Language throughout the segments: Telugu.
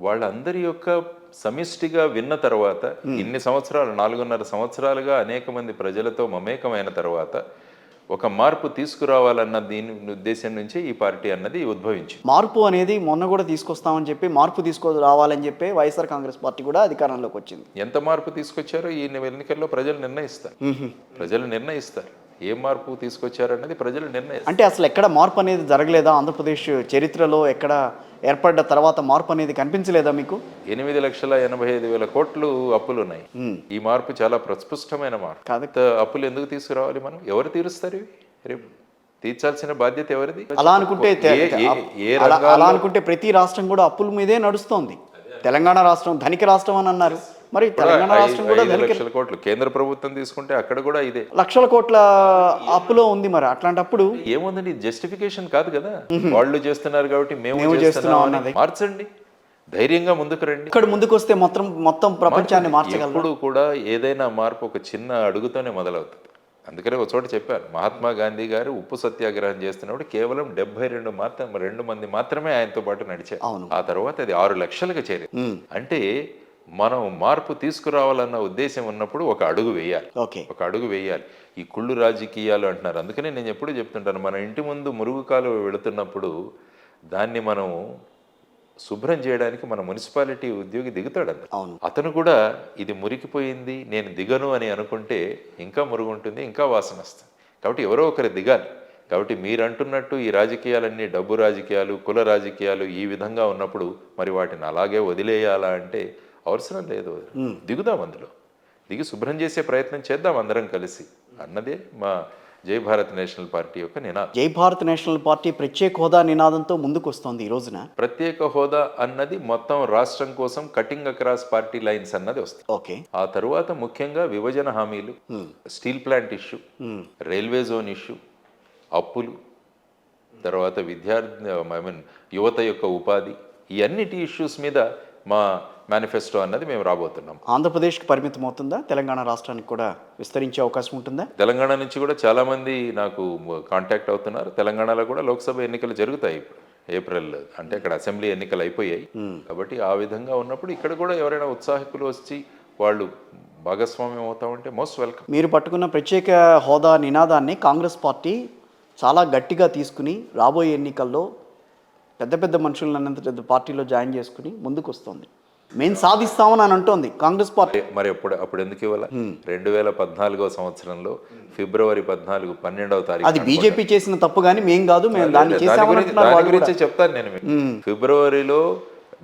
వాళ్ళందరి యొక్క సమిష్టిగా విన్న తర్వాత ఇన్ని సంవత్సరాలు 4.5 సంవత్సరాలుగా అనేక మంది ప్రజలతో మమేకమైన తర్వాత ఒక మార్పు తీసుకురావాలన్న దీని ఉద్దేశం నుంచి ఈ పార్టీ అన్నది ఉద్భవించింది. మార్పు అనేది మొన్న కూడా తీసుకొస్తామని చెప్పి మార్పు రావాలని చెప్పి వైఎస్ఆర్ కాంగ్రెస్ పార్టీ కూడా అధికారంలోకి వచ్చింది. ఎంత మార్పు తీసుకొచ్చారో ఈ ఎన్నికల్లో ప్రజలు నిర్ణయిస్తారు. ప్రజలు నిర్ణయిస్తారు ఏ మార్పు తీసుకొచ్చారన్నది ప్రజలు నిర్ణయిస్తారు. అంటే అసలు ఎక్కడ మార్పు అనేది జరగలేదా? ఆంధ్రప్రదేశ్ చరిత్రలో ఎక్కడ ఏర్పడ్డ తర్వాత మార్పు అనేది కనిపించలేదా మీకు? 8,85,000 కోట్లు అప్పులు ఉన్నాయి. ఈ మార్పు చాలా ప్రస్పష్టమైన మార్పు కాదు. అప్పులు ఎందుకు తీసుకురావాలి? మనం ఎవరు తీరుస్తారు ఇవి? రేపు తీర్చాల్సిన బాధ్యత ఎవరిది? అలా అనుకుంటే ప్రతి రాష్ట్రం కూడా అప్పుల మీదే నడుస్తోంది. తెలంగాణ రాష్ట్రం ధనిక రాష్ట్రం అని అన్నారు, మరి తెలంగాణ రాష్ట్రం కూడా 5 లక్షల కోట్లు కేంద్ర ప్రభుత్వం తీసుకుంటే అక్కడ కూడా ఇదే లక్షల కోట్ల అప్పులో ఉంది. మరి అట్లాంటప్పుడు ఏముందండి? జస్టిఫికేషన్ కాదు కదా, వాళ్ళు చేస్తున్నారు కాబట్టి మేము చేస్తున్నాం అన్నది. మార్చండి, ధైర్యంగా ముందుకు రండి. ఇక్కడ ముందుకు వస్తే మొత్తం ప్రపంచాన్ని మార్చగలరు. ఎప్పుడు కూడా ఏదైనా మార్పు ఒక చిన్న అడుగుతోనే మొదలవుతుంది. అందుకనే ఒక చోట చెప్పారు, మహాత్మా గాంధీ గారు ఉప్పు సత్యాగ్రహం చేస్తున్నప్పుడు కేవలం 72 మంది మాత్రమే ఆయనతో పాటు నడిచారు. ఆ తర్వాత అది 6 లక్షలకు చేరింది. అంటే మనం మార్పు తీసుకురావాలన్న ఉద్దేశం ఉన్నప్పుడు ఒక అడుగు వేయాలి. ఈ కుళ్ళు రాజకీయాలు అంటున్నారు. అందుకనే నేను ఎప్పుడు చెప్తుంటాను, మన ఇంటి ముందు మురుగు కాలువ వెళుతున్నప్పుడు దాన్ని మనం శుభ్రం చేయడానికి మన మున్సిపాలిటీ ఉద్యోగి దిగుతాడు. అతను కూడా ఇది మురికిపోయింది నేను దిగను అని అనుకుంటే ఇంకా మురుగు ఉంటుంది, ఇంకా వాసన వస్తుంది. కాబట్టి ఎవరో ఒకరు దిగాలి. కాబట్టి మీరు అంటున్నట్టు ఈ రాజకీయాలన్నీ డబ్బు రాజకీయాలు, కుల రాజకీయాలు ఈ విధంగా ఉన్నప్పుడు మరి వాటిని అలాగే వదిలేయాలా అంటే అవసరం లేదు. దిగుదాం, అందులో దిగి శుభ్రం చేసే ప్రయత్నం చేద్దాం అందరం కలిసి అన్నదే మా జై భారత్ నేషనల్ పార్టీ యొక్క నినాదం. జై భారత్ నేషనల్ పార్టీ ప్రత్యేక హోదా నినాదంతో ముందుకు వస్తుంది. ఈ రోజున ప్రత్యేక హోదా అన్నది మొత్తం రాష్ట్రం కోసం కటింగ్ అక్రాస్ పార్టీ లైన్స్ అన్నది వస్తుంది. ఆ తరువాత ముఖ్యంగా విభజన హామీలు, steel plant issue, railway zone issue, అప్పులు, తర్వాత యువత యొక్క ఉపాధి, ఈ అన్నిటి ఇష్యూస్ మీద మా మేనిఫెస్టో అన్నది మేము రాబోతున్నాం. ఆంధ్రప్రదేశ్కి పరిమితం అవుతుందా? తెలంగాణ రాష్ట్రానికి కూడా విస్తరించే అవకాశం ఉంటుందా? తెలంగాణ నుంచి కూడా చాలా మంది నాకు కాంటాక్ట్ అవుతున్నారు. తెలంగాణలో కూడా లోక్సభ ఎన్నికలు జరుగుతాయి ఇప్పుడు ఏప్రిల్, అంటే అక్కడ అసెంబ్లీ ఎన్నికలు అయిపోయాయి. కాబట్టి ఆ విధంగా ఉన్నప్పుడు ఇక్కడ కూడా ఎవరైనా ఉత్సాహకులు వచ్చి వాళ్ళు భాగస్వామ్యం అవుతామంటే మోస్ట్ వెల్కమ్. మీరు పట్టుకున్న ప్రత్యేక హోదా నినాదాన్ని కాంగ్రెస్ పార్టీ చాలా గట్టిగా తీసుకుని రాబోయే ఎన్నికల్లో పెద్ద మనుషులను పెద్ద పార్టీలో జాయిన్ చేసుకుని ముందుకు వస్తుంది. మేము సాధిస్తామని అని అంటోంది కాంగ్రెస్ పార్టీ. మరి అప్పుడు ఎందుకు ఇవ్వాలి? 2014 సంవత్సరంలో ఫిబ్రవరి 12వ తారీఖు అది బీజేపీ చేసిన తప్పు, కానీ మేము కాదు, మేము దాన్ని గురించి చెప్తాను నేను. ఫిబ్రవరిలో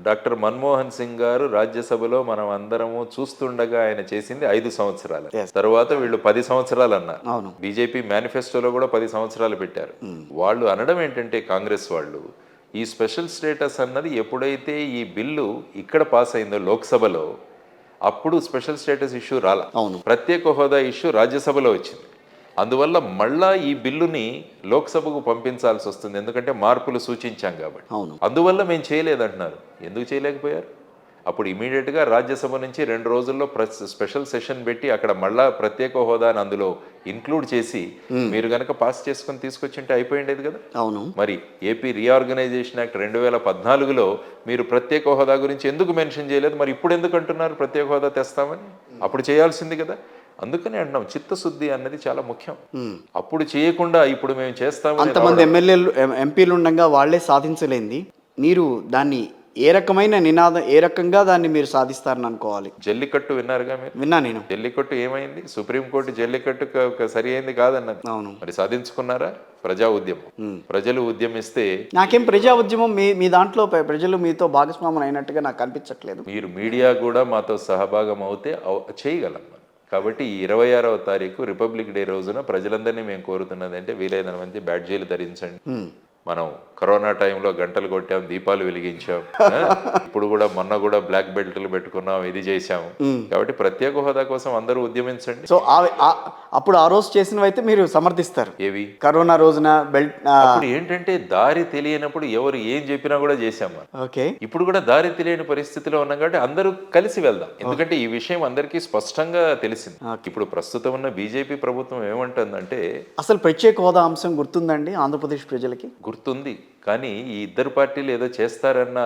డాక్టర్ మన్మోహన్ సింగ్ గారు రాజ్యసభలో మనం అందరము చూస్తుండగా ఆయన చేసింది 5 సంవత్సరాలు. తర్వాత వీళ్ళు 10 సంవత్సరాలు అన్నారు. బీజేపీ మేనిఫెస్టోలో కూడా 10 సంవత్సరాలు పెట్టారు. వాళ్ళు అనడం ఏంటంటే కాంగ్రెస్ వాళ్ళు, ఈ స్పెషల్ స్టేటస్ అన్నది ఎప్పుడైతే ఈ బిల్లు ఇక్కడ పాస్ అయిందో లోక్సభలో, అప్పుడు స్పెషల్ స్టేటస్ ఇష్యూ రాలా. ప్రత్యేక హోదా ఇష్యూ రాజ్యసభలో వచ్చింది. అందువల్ల మళ్ళా ఈ బిల్లుని లోక్సభకు పంపించాల్సి వస్తుంది, ఎందుకంటే మార్పులు సూచించాం కాబట్టి. అందువల్ల మేము చేయలేదంటున్నారు. ఎందుకు చేయలేకపోయారు? అప్పుడు ఇమీడియట్గా రాజ్యసభ నుంచి 2 రోజుల్లో స్పెషల్ సెషన్ పెట్టి అక్కడ మళ్ళా ప్రత్యేక హోదాని అందులో ఇన్క్లూడ్ చేసి మీరు కనుక పాస్ చేసుకుని తీసుకొచ్చింటే అయిపోయిండేది కదా. మరి ఏపీ రీఆర్గనైజేషన్ యాక్ట్ 2014లో మీరు ప్రత్యేక హోదా గురించి ఎందుకు మెన్షన్ చేయలేదు? మరి ఇప్పుడు ఎందుకు అంటున్నారు ప్రత్యేక హోదా తెస్తామని? అప్పుడు చేయాల్సింది కదా. అందుకని అంటున్నాం, చిత్తశుద్ధి అన్నది చాలా ముఖ్యం. అప్పుడు చేయకుండా ఇప్పుడు మేము చేస్తాము. అంతమంది ఎమ్మెల్యేలు ఎంపీలు ఉండగా వాళ్లే సాధించలేంది, మీరు దాన్ని ఏ రకమైన నినాదం, ఏ రకంగా దాన్ని మీరు సాధిస్తారని అనుకోవాలి? జల్లికట్టు విన్నారుగా మీరు? విన్నా నేను. జల్లికట్టు ఏమైంది? సుప్రీంకోర్టు జల్లికట్టు సరి అయింది కాదన్నది. మరి సాధించుకున్నారా? ప్రజా ఉద్యమం, ప్రజలు ఉద్యమిస్తే. నాకేం ప్రజా ఉద్యమం మీ దాంట్లో ప్రజలు మీతో భాగస్వామ్యం అయినట్టుగా నాకు కనిపించట్లేదు. మీరు మీడియా కూడా మాతో సహభాగం అవుతే చేయగలం. కాబట్టి ఈ 26వ తారీఖు రిపబ్లిక్ డే రోజున ప్రజలందరినీ మేము కోరుతున్నది అంటే వీలైన మంది బ్యాడ్జీలు ధరించండి. మనం కరోనా టైంలో గంటలు కొట్టాం, దీపాలు వెలిగించాం, ఇప్పుడు కూడా మొన్న కూడా బ్లాక్ బెల్ట్లు పెట్టుకున్నాం, ఇది చేశాము. కాబట్టి ప్రత్యేక హోదా కోసం అందరూ ఉద్యమించండి. సో అప్పుడు ఆ రోజు చేసినవైతే మీరు సమర్థిస్తారు? ఏవి? కరోనా రోజున బెల్ట్. అప్పుడు ఏంటంటే దారి తెలియనప్పుడు ఎవరు ఏం చెప్పినా కూడా చేశాం. ఇప్పుడు కూడా దారి తెలియని పరిస్థితిలో ఉన్నాం కాబట్టి అందరూ కలిసి వెళ్దాం. ఎందుకంటే ఈ విషయం అందరికీ స్పష్టంగా తెలిసింది. ఇప్పుడు ప్రస్తుతం ఉన్న బీజేపీ ప్రభుత్వం ఏమంటుందంటే, అసలు ప్రత్యేక హోదా అంశం గుర్తుందండి ఆంధ్రప్రదేశ్ ప్రజలకి? గుర్తుంది. కానీ ఈ ఇద్దరు పార్టీలు ఏదో చేస్తారన్న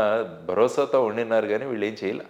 భరోసాతో ఉండినారు కానీ వీళ్ళు ఏం చేయలే.